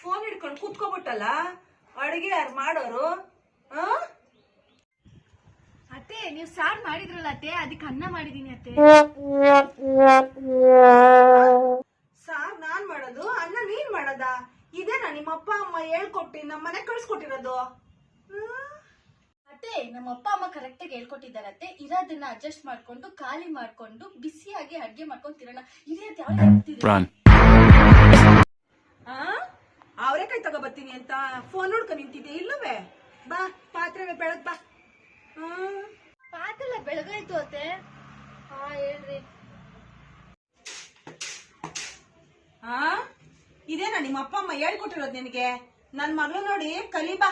Phone ಹಿಡ್ಕೊಂಡು ಕೂತ್ಕೊಬಿಟ್ಟಲ್ಲ, ಅಡಿಗೆ ಯಾರು ಮಾಡೋರು? ಅತ್ತೆ ನೀವು ಸಾರ್ ಮಾಡಿದ್ರಲ್ಲ ಅತ್ತೆ, ಅದಕ್ಕೆ ಅನ್ನ ಮಾಡಿದೀನಿ ಅತ್ತೆ. ಸಾರ್ ನಾನ್ ಮಾಡೋದು, ಅನ್ನ ನೀನ್ ಮಾಡೋದ? ಇದೇನಾ ನಿಮ್ಮ ಅಪ್ಪ ಅಮ್ಮ ಹೇಳ್ಕೊಟ್ಟಿ ನಮ್ಮ ಮನೆ ಕಳ್ಸ್ಕೊಟ್ಟಿರೋದು? ಅತ್ತೆ ನಮ್ಮ ಅಪ್ಪ ಅಮ್ಮ ಕರೆಕ್ಟ್ ಆಗಿ ಹೇಳ್ಕೊಟ್ಟಿದ್ದಾರೆ ಅತ್ತೆ. ಇರೋದನ್ನ ಅಡ್ಜಸ್ಟ್ ಮಾಡ್ಕೊಂಡು ಖಾಲಿ ಮಾಡ್ಕೊಂಡು ಬಿಸಿಯಾಗಿ ಅಡ್ಗೆ ಮಾಡ್ಕೊಂಡು ತಿರೋಣ. ಇದೇ ಅವರೇಕಾಯಿ ತಗೋಬರ್ತೀನಿ ಅಂತ ಫೋನ್ ನೋಡ್ಕೊಂಡು ನಿಂತಿದ್ದೆ, ಇಲ್ಲವೇ? ಬಾ ಪಾತ್ರೆ ಬೆಳಗ್ ಬಾ. ಪಾತ್ರೆ ಬೆಳಗಾಯ್ತು ಅತ್ತೆ. ಹೇಳ್ರಿ. ಇದೇನಾ ನಿಮ್ಮ ಅಪ್ಪ ಅಮ್ಮ ಹೇಳ್ಕೊಟ್ಟಿರೋದು ನಿನಗೆ? ನನ್ ಮಗಳು ನೋಡಿ ಕಲಿ ಬಾ.